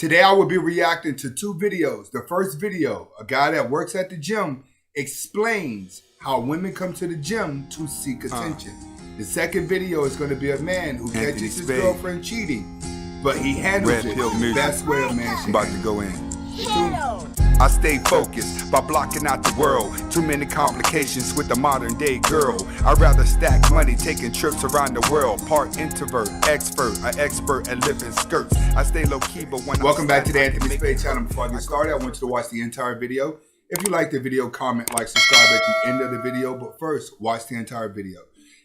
Today I will be reacting to two videos. The first video, a guy that works at the gym explains how women come to the gym to seek attention. The second video is going to be a man who catches his girlfriend cheating, but he handles it the best way a man should. About to go in. I stay focused by blocking out the world. Too many complications with the modern day girl. I'd rather stack money taking trips around the world. Part introvert, expert, an expert at lifting skirts. I stay low key, but when Welcome back to the Anthony Spade channel. Before I get started, I want you to watch the entire video. If you like the video, comment, like, subscribe at the end of the video. But first, watch the entire video.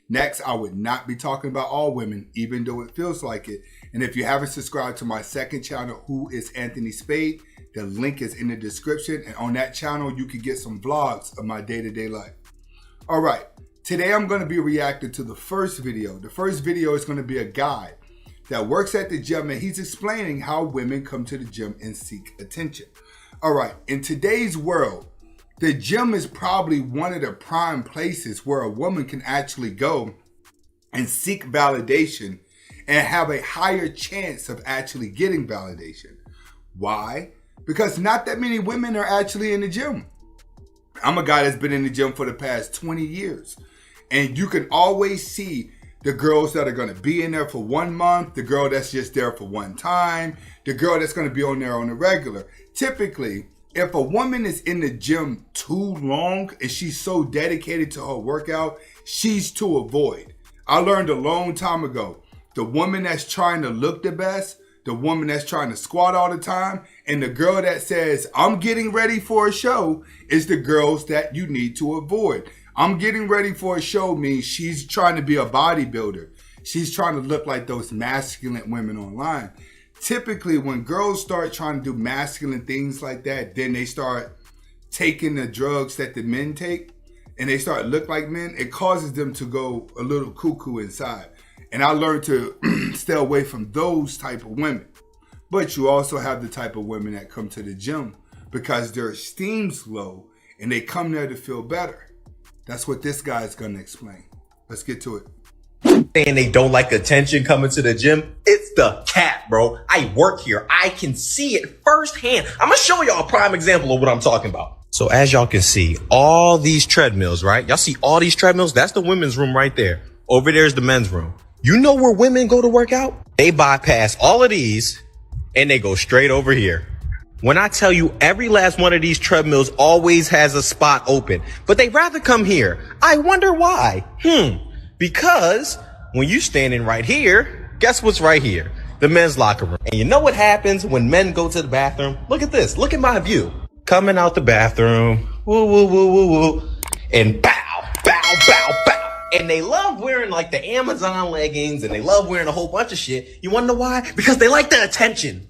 Next, I would not be talking about all women, even though it feels like it. And if you haven't subscribed to my second channel, who is Anthony Spade, the link is in the description. And on that channel, you can get some vlogs of my day-to-day life. All right, today I'm going to be reacting to the first video. The first video is going to be a guy that works at the gym, and he's explaining how women come to the gym and seek attention. All right, in today's world, the gym is probably one of the prime places where a woman can actually go and seek validation and have a higher chance of actually getting validation. Why? Because not that many women are actually in the gym. I'm a guy that's been in the gym for the past 20 years. And you can always see the girls that are going to be in there for 1 month, the girl that's just there for one time, the girl that's going to be on there on a regular. Typically, if a woman is in the gym too long and she's so dedicated to her workout, she's to avoid. I learned a long time ago, the woman that's trying to look the best, the woman that's trying to squat all the time, and the girl that says, I'm getting ready for a show, is the girls that you need to avoid. I'm getting ready for a show means she's trying to be a bodybuilder. She's trying to look like those masculine women online. Typically, when girls start trying to do masculine things like that, then they start taking the drugs that the men take, and they start to look like men. It causes them to go a little cuckoo inside. And I learned to stay away from those type of women. But you also have the type of women that come to the gym because their esteem's low and they come there to feel better. That's what this guy is going to explain. Let's get to it. Saying they don't like attention coming to the gym, it's the cap, bro. I work here. I can see it firsthand. I'm gonna show y'all a prime example of what I'm talking about. So as y'all can see, all these treadmills, right? Y'all see all these treadmills? That's the women's room right there. Over there's the men's room. You know where women go to work out? They bypass all of these and they go straight over here. When I tell you every last one of these treadmills always has a spot open, but they rather come here. I wonder why. Because when you standing right here, guess what's right here? The men's locker room. And you know what happens when men go to the bathroom? Look at this. Look at my view. Coming out the bathroom. Woo, woo, woo, woo, woo. And bow, bow, bow, bow. And they love wearing like the Amazon leggings and they love wearing a whole bunch of shit. You wanna know why? Because they like the attention.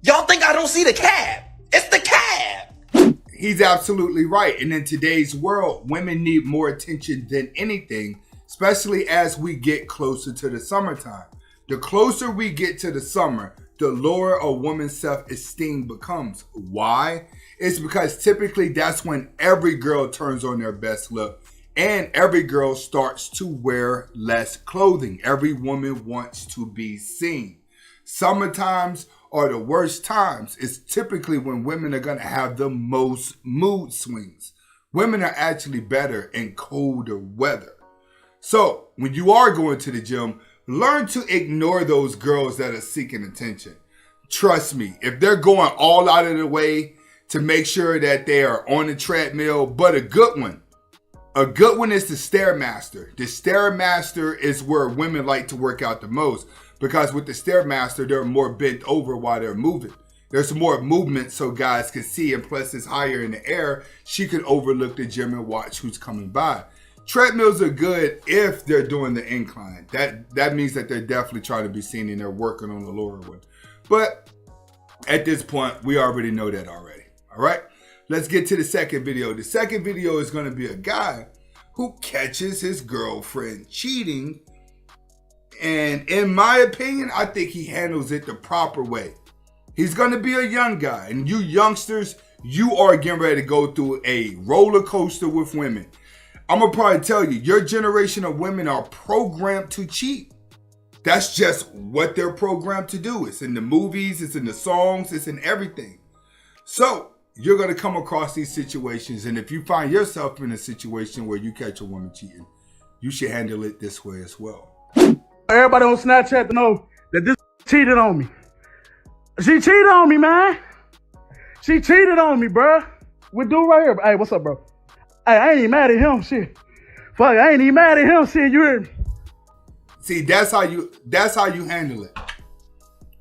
Y'all think I don't see the cab? It's the cab. He's absolutely right. And in today's world, women need more attention than anything, especially as we get closer to the summertime. The closer we get to the summer, the lower a woman's self-esteem becomes. Why? It's because typically that's when every girl turns on their best look and every girl starts to wear less clothing. Every woman wants to be seen. Summertimes are the worst times. It's typically when women are going to have the most mood swings. Women are actually better in colder weather. So when you are going to the gym, learn to ignore those girls that are seeking attention. Trust me, if they're going all out of the way to make sure that they are on the treadmill, but a good one is the Stairmaster. The Stairmaster is where women like to work out the most because with the Stairmaster, they're more bent over while they're moving. There's more movement so guys can see, and plus it's higher in the air. She can overlook the gym and watch who's coming by. Treadmills are good if they're doing the incline. That means that they're definitely trying to be seen and they're working on the lower one. But at this point, we already know that already. All right, let's get to the second video. The second video is going to be a guy who catches his girlfriend cheating. And in my opinion, I think he handles it the proper way. He's going to be a young guy. And you youngsters, you are getting ready to go through a roller coaster with women. I'm going to probably tell you, your generation of women are programmed to cheat. That's just what they're programmed to do. It's in the movies, it's in the songs, it's in everything. So you're going to come across these situations. And if you find yourself in a situation where you catch a woman cheating, you should handle it this way as well. Everybody on Snapchat to know that this cheated on me. She cheated on me, man. She cheated on me, bro. With dude right here. Hey, what's up, bro? Hey, I ain't even mad at him, shit. Fuck, I ain't even mad at him, shit. You heard me? See, that's how you handle it.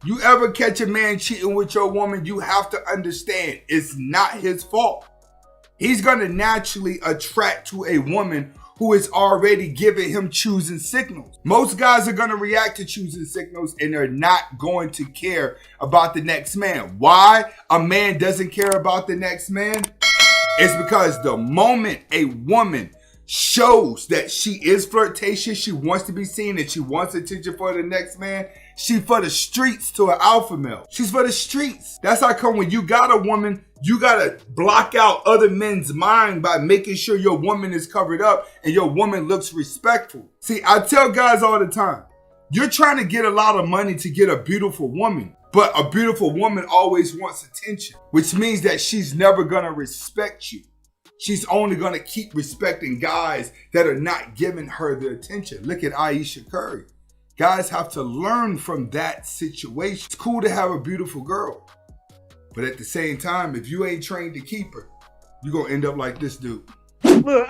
You ever catch a man cheating with your woman, you have to understand it's not his fault. He's going to naturally attract to a woman who is already giving him choosing signals. Most guys are going to react to choosing signals and they're not going to care about the next man. Why a man doesn't care about the next man? It's because the moment a woman shows that she is flirtatious, she wants to be seen, and she wants attention for the next man, she for the streets to an alpha male. She's for the streets. That's how come when you got a woman, you gotta block out other men's mind by making sure your woman is covered up and your woman looks respectful. See, I tell guys all the time, you're trying to get a lot of money to get a beautiful woman, but a beautiful woman always wants attention, which means that she's never gonna respect you. She's only going to keep respecting guys that are not giving her the attention. Look at Aisha Curry. Guys have to learn from that situation. It's cool to have a beautiful girl, but at the same time, if you ain't trained to keep her, you're going to end up like this dude. Look,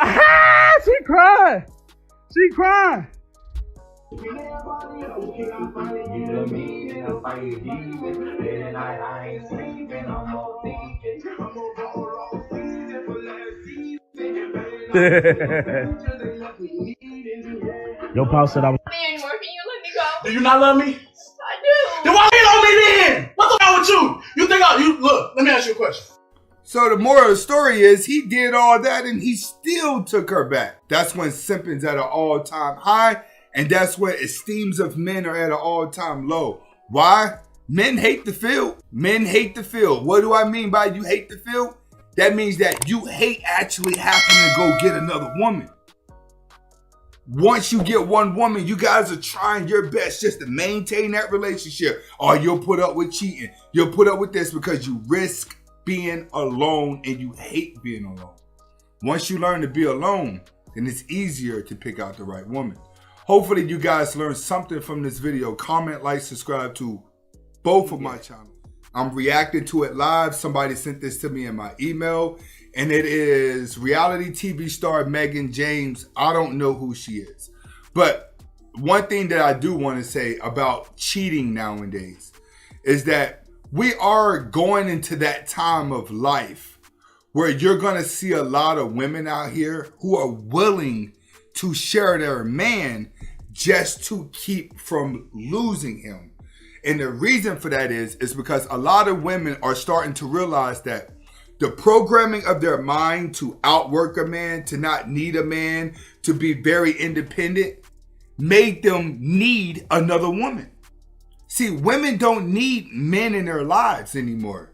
she crying. She crying. Your pop said I was. Me anymore. Can you let me go? Do you not love me? I do. Then why you on me then? What's wrong with you? You think you look? Let me ask you a question. So the moral of the story is he did all that and he still took her back. That's when simping's at an all-time high, and that's when esteems of men are at an all-time low. Why? Men hate the field. Men hate the field. What do I mean by you hate the field? That means that you hate actually having to go get another woman. Once you get one woman, you guys are trying your best just to maintain that relationship. Or you'll put up with cheating. You'll put up with this because you risk being alone and you hate being alone. Once you learn to be alone, then it's easier to pick out the right woman. Hopefully you guys learned something from this video. Comment, like, subscribe to both of my channels. I'm reacting to it live. Somebody sent this to me in my email, and it is reality TV star Megan James. I don't know who she is, but one thing that I do want to say about cheating nowadays is that we are going into that time of life where you're going to see a lot of women out here who are willing to share their man just to keep from losing him. And the reason for that is because a lot of women are starting to realize that the programming of their mind to outwork a man, to not need a man, to be very independent, made them need another woman. See, women don't need men in their lives anymore.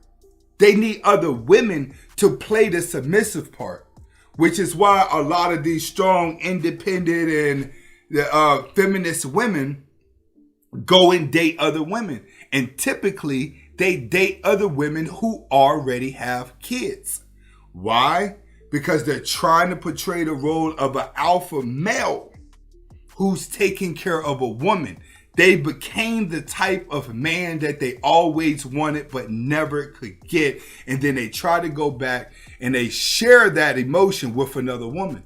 They need other women to play the submissive part, which is why a lot of these strong, independent, and feminist women go and date other women. And typically, they date other women who already have kids. Why? Because they're trying to portray the role of an alpha male who's taking care of a woman. They became the type of man that they always wanted but never could get. And then they try to go back and they share that emotion with another woman.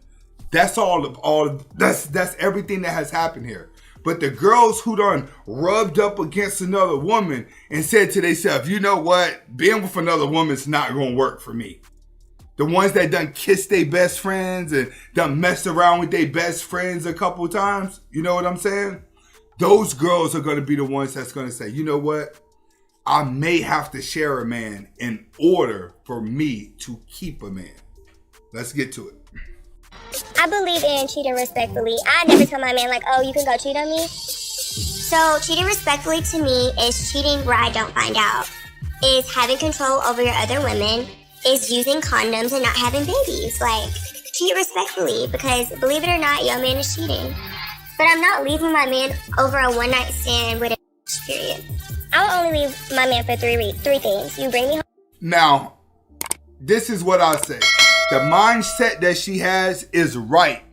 That's that's everything that has happened here. But the girls who done rubbed up against another woman and said to themselves, you know what? Being with another woman's not going to work for me. The ones that done kissed their best friends and done messed around with their best friends a couple times. You know what I'm saying? Those girls are going to be the ones that's going to say, you know what? I may have to share a man in order for me to keep a man. Let's get to it. I believe in cheating respectfully. I never tell my man like, oh, you can go cheat on me. So cheating respectfully to me is cheating where I don't find out. Is having control over your other women. Is using condoms and not having babies. Like, cheat respectfully because believe it or not, your man is cheating. But I'm not leaving my man over a one-night stand with a period. I'll only leave my man for three things. You bring me home. Now, this is what I say. The mindset that she has is right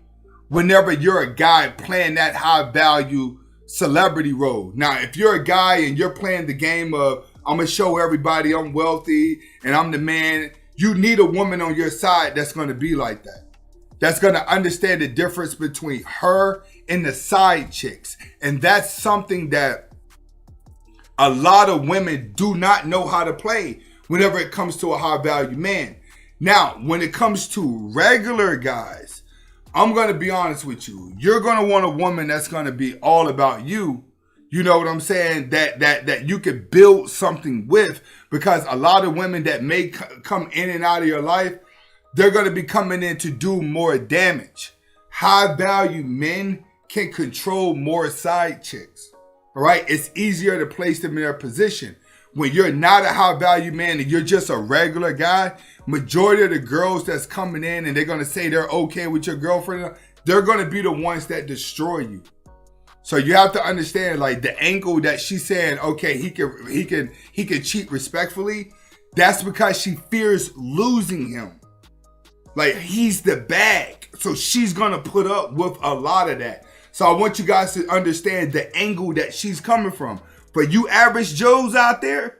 whenever you're a guy playing that high value celebrity role. Now, if you're a guy and you're playing the game of, I'm going to show everybody I'm wealthy and I'm the man, you need a woman on your side that's going to be like that. That's going to understand the difference between her and the side chicks. And that's something that a lot of women do not know how to play whenever it comes to a high value man. Now, when it comes to regular guys, I'm going to be honest with you. You're going to want a woman that's going to be all about you. You know what I'm saying? That you could build something with, because a lot of women that may come in and out of your life, they're going to be coming in to do more damage. High value men can control more side chicks. All right? It's easier to place them in their position. When you're not a high value man and you're just a regular guy, majority of the girls that's coming in and they're going to say they're okay with your girlfriend, they're going to be the ones that destroy you. So you have to understand, like, the angle that she's saying, okay, he can cheat respectfully. That's because she fears losing him. Like, he's the bag. So she's going to put up with a lot of that. So I want you guys to understand the angle that she's coming from. For you average Joes out there,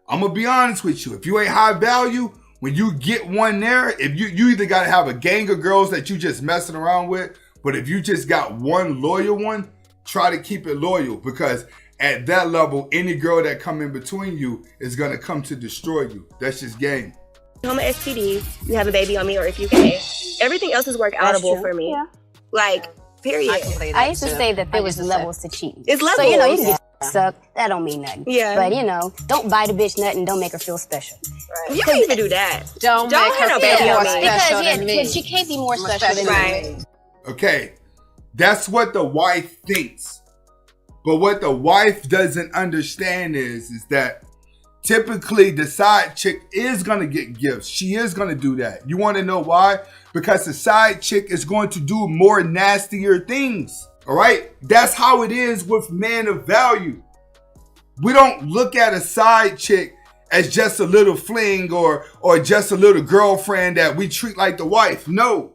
I'm going to be honest with you. If you ain't high value, when you get one there, if you either got to have a gang of girls that you just messing around with, but if you just got one loyal one, try to keep it loyal, because at that level, any girl that come in between you is going to come to destroy you. That's just game. I'm an STD, you have a baby on me, or if you can. Everything else is work outable for me. Yeah. Like, period. I used to say that there was levels to cheating. It's levels. So, you know, you can get sucked. That don't mean nothing. Yeah. But, you know, don't bite a bitch nothing. Don't make her feel special. Right. You can't even do that. Don't make her have feel no baby more on me. special than me. Because she can't be more special than Right. me. Okay, that's what the wife thinks. But what the wife doesn't understand is that typically the side chick is going to get gifts. She is going to do that. You want to know why? Because the side chick is going to do more nastier things. All right? That's how it is with men of value. We don't look at a side chick as just a little fling or just a little girlfriend that we treat like the wife. No.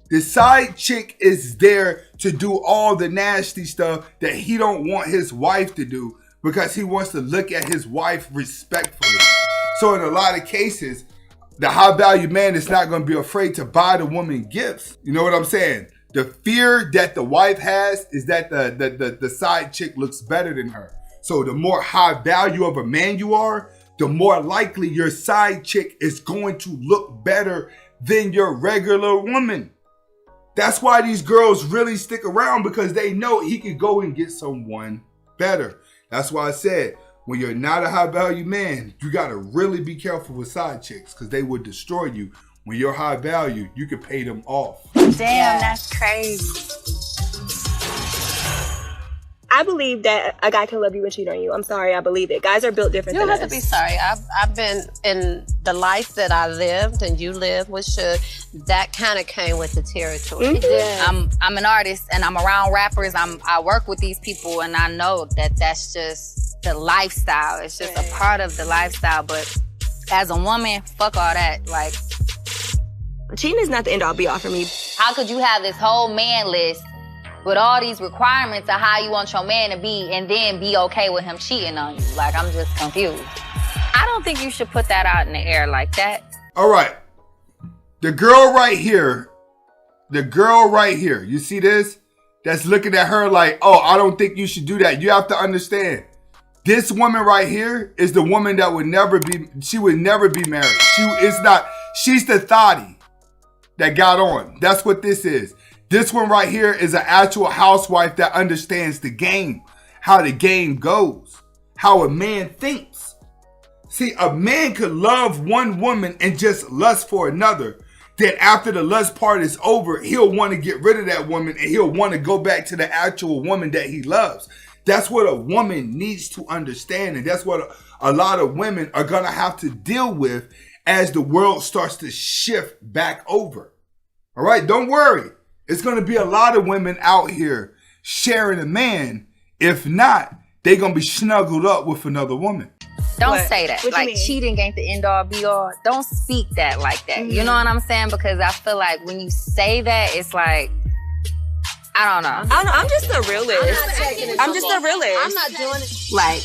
The side chick is there to do all the nasty stuff that he don't want his wife to do, because he wants to look at his wife respectfully. So in a lot of cases, the high value man is not going to be afraid to buy the woman gifts. You know what I'm saying? The fear that the wife has is that the side chick looks better than her. So the more high value of a man you are, the more likely your side chick is going to look better than your regular woman. That's why these girls really stick around, because they know he can go and get someone better. That's why I said, when you're not a high value man, you got to really be careful with side chicks, because they will destroy you. When you're high value, you can pay them off. Damn, that's crazy. I believe that a guy can love you and cheat on you. I'm sorry, I believe it. Guys are built different You than don't us. have to be sorry. I've been in the life that I lived and you lived with Suge. That kind of came with the territory. Mm-hmm. I'm an artist and I'm around rappers. I work with these people and I know that that's just the lifestyle. It's just a part of the lifestyle. But as a woman, fuck all that. Like, cheating is not the end all be all for me. how could you have this whole man list with all these requirements of how you want your man to be and then be okay with him cheating on you? Like, I'm just confused. I don't think you should put that out in the air like that. All right. The girl right here, you see this? That's looking at her like, oh, I don't think you should do that. You have to understand, this woman right here is the woman that would never be married. She's the thotty that got on. That's what this is. This one right here is an actual housewife that understands the game, how the game goes, how a man thinks. See, a man could love one woman and just lust for another. Then after the lust part is over, he'll want to get rid of that woman and he'll want to go back to the actual woman that he loves. That's what a woman needs to understand. And that's what a lot of women are going to have to deal with as the world starts to shift back over. All right, don't worry. It's going to be a lot of women out here sharing a man. If not, they gonna be snuggled up with another woman. Don't say that. What you Like, mean? cheating ain't the end all be all. Don't speak that like that. You know what I'm saying? Because I feel like when you say that, it's like, I don't know. I'm just a realist. I'm just a realist. I'm not doing it. Like,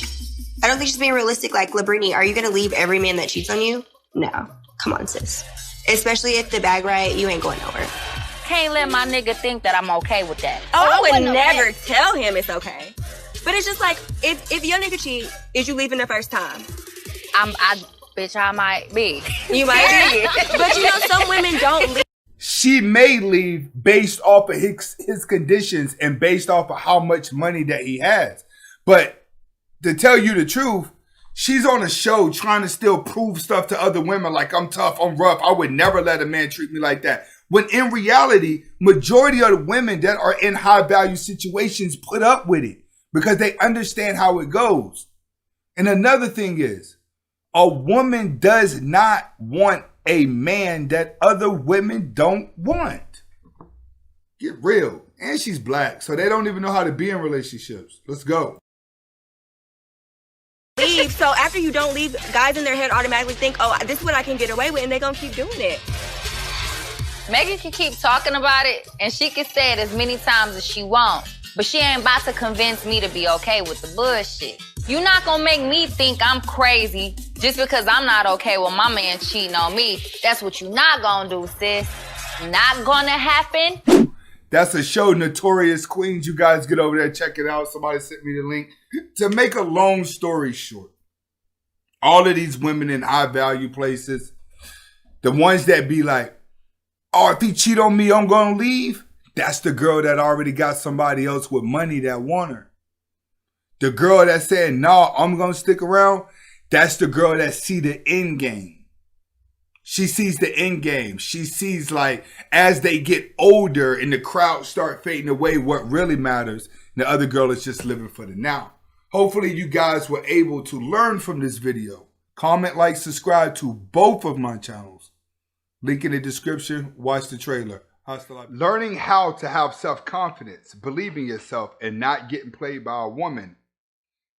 I don't think she's being realistic. Like, LaBrittany, are you gonna leave every man that cheats on you? No. Come on, sis. Especially if the bag right, you ain't going nowhere. Can't let my nigga think that I'm okay with that. Oh, I would wouldn't never tell him it's okay. But it's just like, if your nigga cheat, is you leaving the first time? Bitch, I might be. You might be. But you know, some women don't leave. She may leave based off of his conditions and based off of how much money that he has. But to tell you the truth, she's on a show trying to still prove stuff to other women like, I'm tough, I'm rough, I would never let a man treat me like that. When in reality, majority of the women that are in high value situations put up with it because they understand how it goes. And another thing is, a woman does not want a man that other women don't want. Get real. And she's black, so they don't even know how to be in relationships. Let's go. Leave. So after you don't leave, guys in their head automatically think, oh, this is what I can get away with, and they're gonna keep doing it. Megan can keep talking about it, and she can say it as many times as she wants. But she ain't about to convince me to be okay with the bullshit. You're not gonna make me think I'm crazy just because I'm not okay with my man cheating on me. That's what you're not gonna do, sis. Not gonna happen. That's a show, Notorious Queens. You guys get over there, check it out. Somebody sent me the link. To make a long story short, all of these women in high value places, the ones that be like, oh, if he cheat on me, I'm gonna leave. That's the girl that already got somebody else with money that want her. The girl that said, no, I'm going to stick around, that's the girl that see the end game. She sees the end game. She sees, like, as they get older and the crowd start fading away, what really matters. The other girl is just living for the now. Hopefully you guys were able to learn from this video. Comment, like, subscribe to both of my channels. Link in the description. Watch the trailer. Learning how to have self-confidence, believing yourself, and not getting played by a woman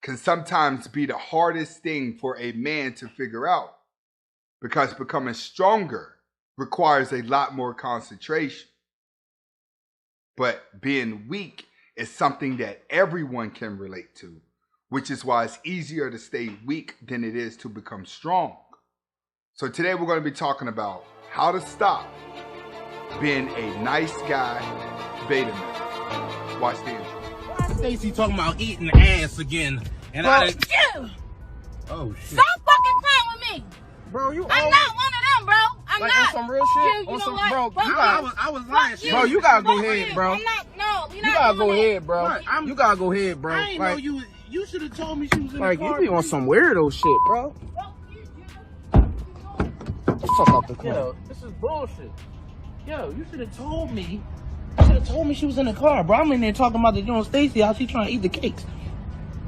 can sometimes be the hardest thing for a man to figure out, because becoming stronger requires a lot more concentration. But being weak is something that everyone can relate to, which is why it's easier to stay weak than it is to become strong. So today we're going to be talking about how to stop being a nice guy beta male. Watch the intro. Stacey talking about eating ass again, and bro, I. You. Oh shit. Stop fucking playing with me, bro. You. I'm not one of them, bro. I'm like, not. On some real shit. You On some, like, bro. I was lying. Shit. Bro, you gotta go ahead, bro. I'm not. No, you gotta go ahead, bro. You gotta go ahead, bro. I ain't know you. You should have told me she was in like, the car. You be on some weirdo shit, bro. Fuck up the car. Yo, this is bullshit. Yo, you should have told me. You should have told me she was in the car, bro. I'm in there talking about the Joan Stacey, how she trying to eat the cakes.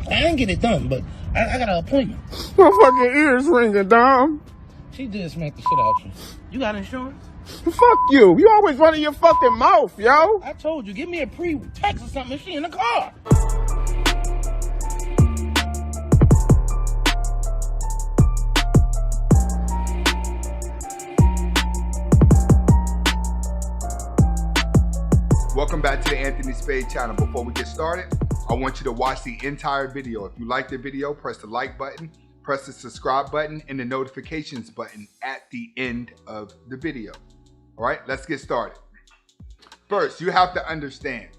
I didn't get it done, but I got an appointment. My fucking ears ringing, Dom. She did smack the shit out you. You got insurance? Fuck you. You always running your fucking mouth, yo. I told you, give me a pre-text or something if she in the car. Welcome back to the Anthony Spade channel. Before we get started, I want you to watch the entire video. If you like the video, press the like button, press the subscribe button, and the notifications button at the end of the video. All right, let's get started. First, you have to understand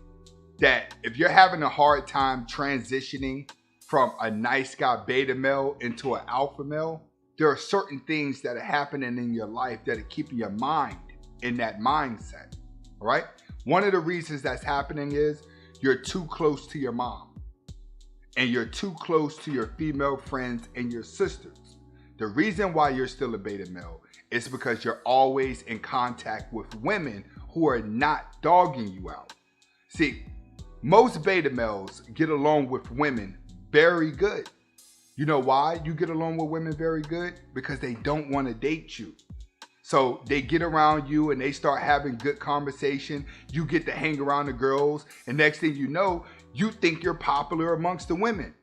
that if you're having a hard time transitioning from a nice guy beta male into an alpha male, there are certain things that are happening in your life that are keeping your mind in that mindset. All right? One of the reasons that's happening is you're too close to your mom, and you're too close to your female friends and your sisters. The reason why you're still a beta male is because you're always in contact with women who are not dogging you out. See, most beta males get along with women very good. You know why you get along with women very good? Because they don't want to date you. So they get around you and they start having good conversation. You get to hang around the girls. And next thing you know, you think you're popular amongst the women.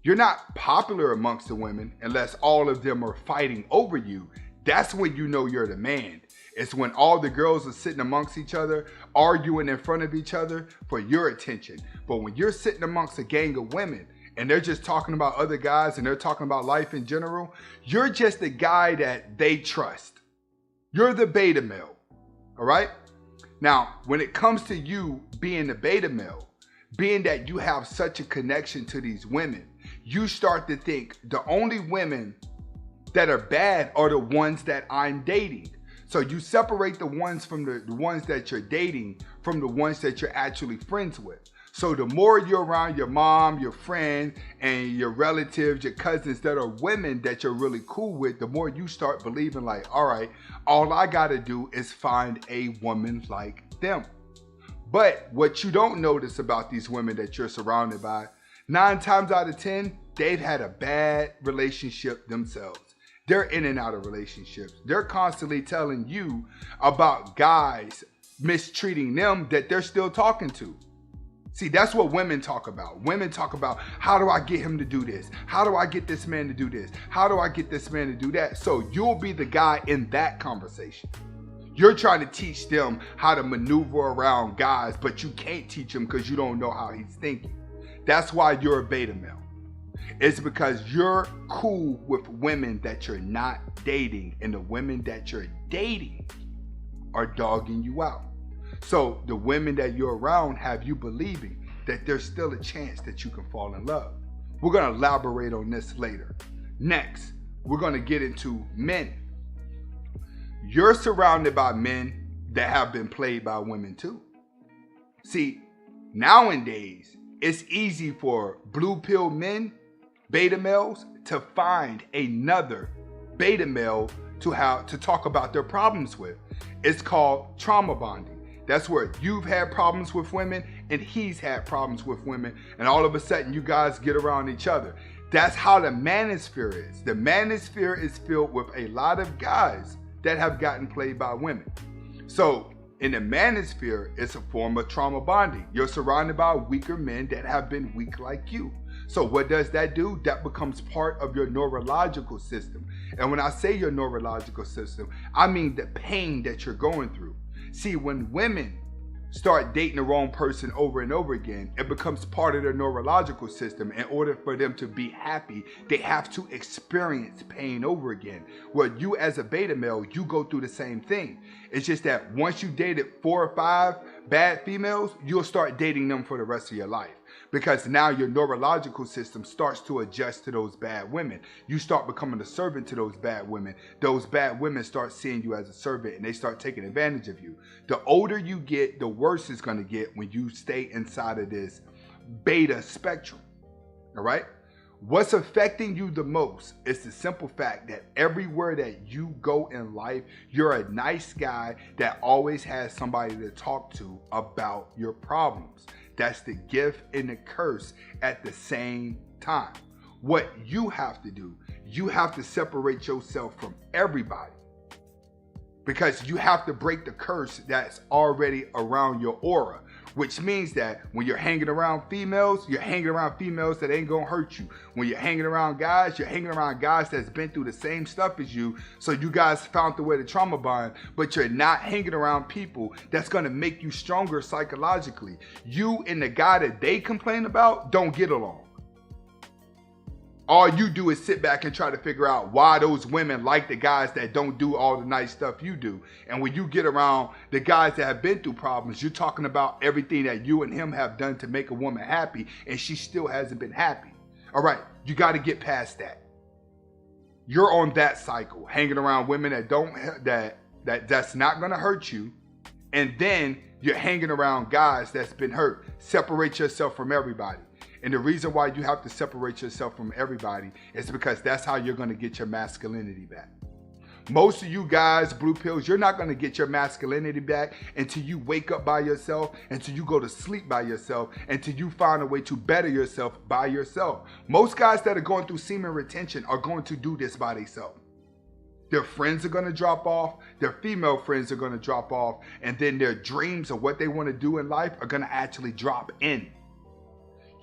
You're not popular amongst the women unless all of them are fighting over you. That's when you know you're the man. It's when all the girls are sitting amongst each other, arguing in front of each other for your attention. But when you're sitting amongst a gang of women and they're just talking about other guys and they're talking about life in general, you're just the guy that they trust. You're the beta male, all right? Now, when it comes to you being the beta male, being that you have such a connection to these women, you start to think the only women that are bad are the ones that I'm dating. So you separate the ones from the ones that you're dating from the ones that you're actually friends with. So the more you're around your mom, your friend, and your relatives, your cousins that are women that you're really cool with, the more you start believing like, all right, all I gotta do is find a woman like them. But what you don't notice about these women that you're surrounded by, 9 times out of 10, they've had a bad relationship themselves. They're in and out of relationships. They're constantly telling you about guys mistreating them that they're still talking to. See, that's what women talk about. Women talk about, how do I get him to do this? How do I get this man to do this? How do I get this man to do that? So you'll be the guy in that conversation. You're trying to teach them how to maneuver around guys, but you can't teach them because you don't know how he's thinking. That's why you're a beta male. It's because you're cool with women that you're not dating, and the women that you're dating are dogging you out. So the women that you're around have you believing that there's still a chance that you can fall in love. We're going to elaborate on this later. Next, we're going to get into men. You're surrounded by men that have been played by women too. See, nowadays, it's easy for blue pill men, beta males, to find another beta male to talk about their problems with. It's called trauma bonding. That's where you've had problems with women and he's had problems with women, and all of a sudden you guys get around each other. That's how the manosphere is. The manosphere is filled with a lot of guys that have gotten played by women. So in the manosphere, it's a form of trauma bonding. You're surrounded by weaker men that have been weak like you. So what does that do? That becomes part of your neurological system. And when I say your neurological system, I mean the pain that you're going through. See, when women start dating the wrong person over and over again, it becomes part of their neurological system. In order for them to be happy, they have to experience pain over again. Well, you as a beta male, you go through the same thing. It's just that once you dated 4 or 5 bad females, you'll start dating them for the rest of your life. Because now your neurological system starts to adjust to those bad women. You start becoming a servant to those bad women. Those bad women start seeing you as a servant and they start taking advantage of you. The older you get, the worse it's going to get when you stay inside of this beta spectrum. All right? What's affecting you the most is the simple fact that everywhere that you go in life, you're a nice guy that always has somebody to talk to about your problems. That's the gift and the curse at the same time. What you have to do, you have to separate yourself from everybody, because you have to break the curse that's already around your aura, which means that when you're hanging around females, you're hanging around females that ain't gonna hurt you. When you're hanging around guys, you're hanging around guys that's been through the same stuff as you, so you guys found the way to trauma bond, but you're not hanging around people that's gonna make you stronger psychologically. You and the guy that they complain about don't get along. All you do is sit back and try to figure out why those women like the guys that don't do all the nice stuff you do. And when you get around the guys that have been through problems, you're talking about everything that you and him have done to make a woman happy, and she still hasn't been happy. All right, you got to get past that. You're on that cycle, hanging around women that's not going to hurt you, and then you're hanging around guys that's been hurt. Separate yourself from everybody. And the reason why you have to separate yourself from everybody is because that's how you're going to get your masculinity back. Most of you guys, blue pills, you're not going to get your masculinity back until you wake up by yourself, until you go to sleep by yourself, until you find a way to better yourself by yourself. Most guys that are going through semen retention are going to do this by themselves. Their friends are going to drop off. Their female friends are going to drop off. And then their dreams of what they want to do in life are going to actually drop in.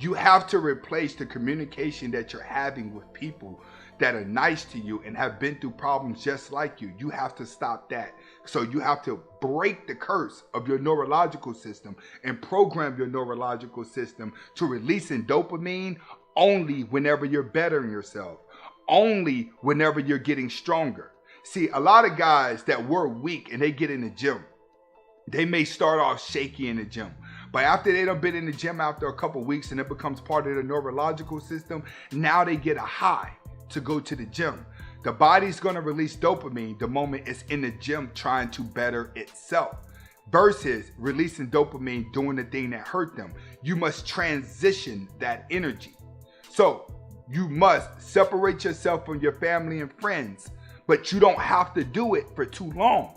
You have to replace the communication that you're having with people that are nice to you and have been through problems just like you. You have to stop that. So you have to break the curse of your neurological system and program your neurological system to releasing dopamine only whenever you're bettering yourself, only whenever you're getting stronger. See, a lot of guys that were weak and they get in the gym, they may start off shaky in the gym. But after they done been in the gym after a couple weeks and it becomes part of the neurological system, now they get a high to go to the gym. The body's gonna release dopamine the moment it's in the gym trying to better itself, versus releasing dopamine doing the thing that hurt them. You must transition that energy. So you must separate yourself from your family and friends, but you don't have to do it for too long.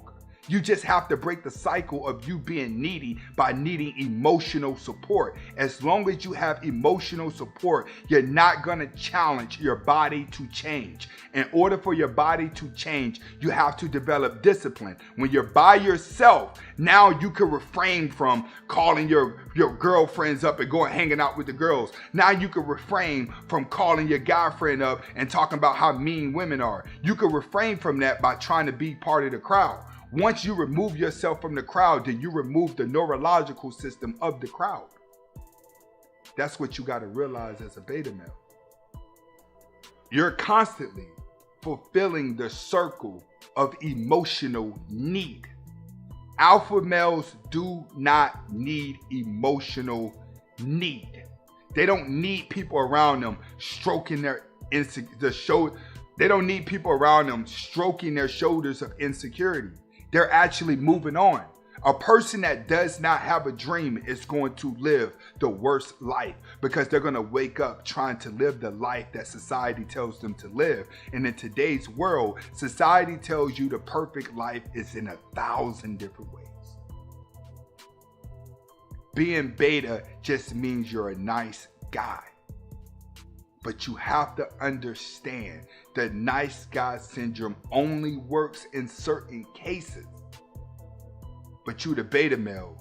You just have to break the cycle of you being needy by needing emotional support. As long as you have emotional support, you're not going to challenge your body to change. In order for your body to change, you have to develop discipline. When you're by yourself, now you can refrain from calling your girlfriends up and going hanging out with the girls. Now you can refrain from calling your guy friend up and talking about how mean women are. You can refrain from that by trying to be part of the crowd. Once you remove yourself from the crowd, then you remove the neurological system of the crowd. That's what you got to realize as a beta male. You're constantly fulfilling the circle of emotional need. Alpha males do not need emotional need. They don't need people around them stroking they don't need people around them stroking their shoulders of insecurity. They're actually moving on. A person that does not have a dream is going to live the worst life because they're going to wake up trying to live the life that society tells them to live. And in today's world, society tells you the perfect life is in 1,000 different ways. Being beta just means you're a nice guy. But you have to understand the nice guy syndrome only works in certain cases. But you, the beta male,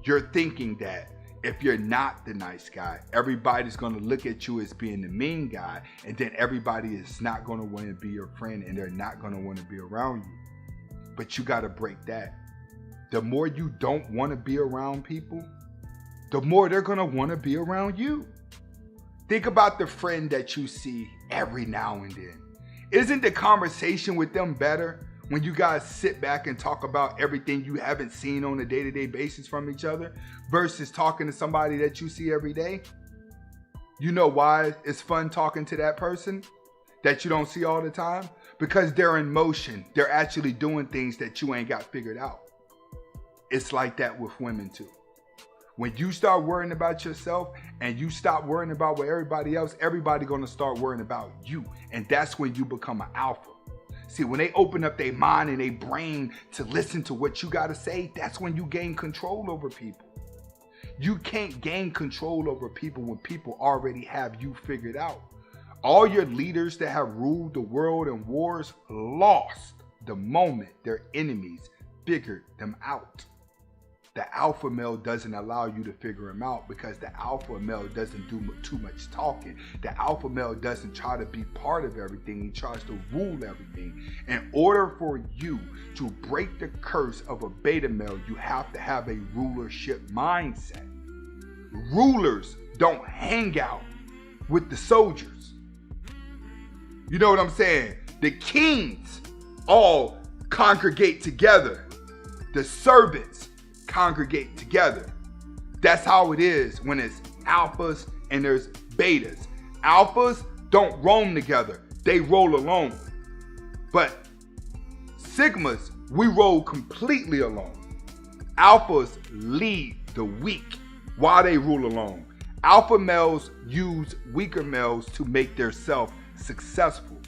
you're thinking that if you're not the nice guy, everybody's going to look at you as being the mean guy, and then everybody is not going to want to be your friend and they're not going to want to be around you. But you got to break that. The more you don't want to be around people, the more they're going to want to be around you. Think about the friend that you see every now and then. Isn't the conversation with them better when you guys sit back and talk about everything you haven't seen on a day-to-day basis from each other versus talking to somebody that you see every day? You know why it's fun talking to that person that you don't see all the time? Because they're in motion. They're actually doing things that you ain't got figured out. It's like that with women too. When you start worrying about yourself and you stop worrying about what everybody gonna start worrying about you. And that's when you become an alpha. See, when they open up their mind and their brain to listen to what you gotta say, that's when you gain control over people. You can't gain control over people when people already have you figured out. All your leaders that have ruled the world in wars lost the moment their enemies figured them out. The alpha male doesn't allow you to figure him out because the alpha male doesn't do too much talking. The alpha male doesn't try to be part of everything. He tries to rule everything. In order for you to break the curse of a beta male, you have to have a rulership mindset. Rulers don't hang out with the soldiers. You know what I'm saying? The kings all congregate together. The servants congregate together. That's how it is when it's alphas and there's betas. Alphas don't roam together. They roll alone. But sigmas, we roll completely alone. Alphas lead the weak while they rule alone. Alpha males use weaker males to make themselves successful.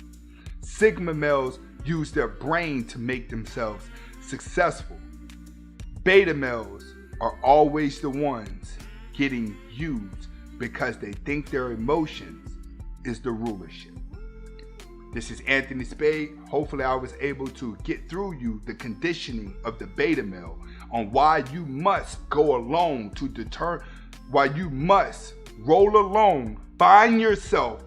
Sigma males use their brain to make themselves successful. Beta males are always the ones getting used because they think their emotions is the rulership. This is Anthony Spade. Hopefully I was able to get through you the conditioning of the beta male on why you must go alone to deter, why you must roll alone, find yourself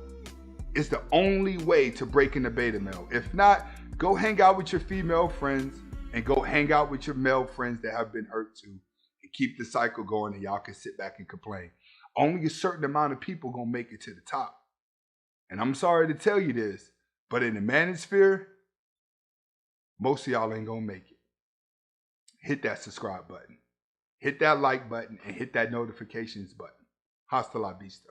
is the only way to break in the beta male. If not, go hang out with your female friends and go hang out with your male friends that have been hurt too, and keep the cycle going, and y'all can sit back and complain. Only a certain amount of people gonna make it to the top. And I'm sorry to tell you this, but in the manosphere, most of y'all ain't gonna make it. Hit that subscribe button, hit that like button, and hit that notifications button. Hasta la vista.